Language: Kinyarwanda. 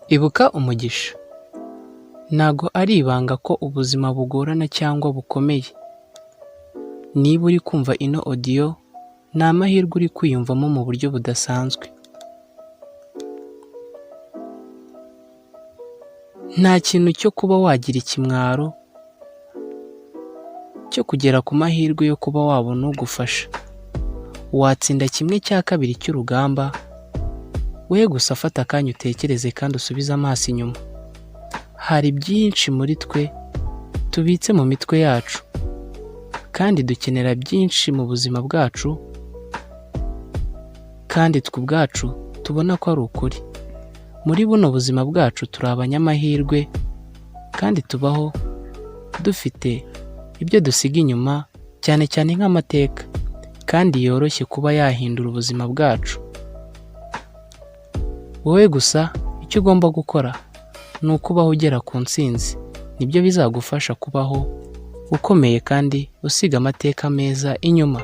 Ibuka umugisha. Ntago ari ibanga ko ubuzima bugorana cyangwa bukomeye. Niba uri kumva ino audio, ni amahirwe uri kwiyumvamo mu buryo budasanzwe. Nta kintu cyo kuba wagira ikimwaro cyo kugera ku mahirwe yo kuba wabona ugufasha. Watsinda 1/2 cy'urugamba, we gusa fata akanya utekereze kandi usubize amaso inyuma. Hari byinshi muri twe tubitse mu mitwe yacu, kandi dukenera byinshi mu buzima bwacu, kandi twe ubwacu tubona ko ari ukuri. Muri buno buzima bwacu turi abanyamahirwe, kandi tubaho dufite ibyo dusiga inyuma, cyane cyane nk'amateka, kandi yoroshye kuba yahindura ubuzima bwacu. Wowe gusa icyo ugomba gukora ni ukubaho ugera ku ntsinzi. Nibyo bizagufasha kubaho ukomeye kandi usiga amateka meza inyuma.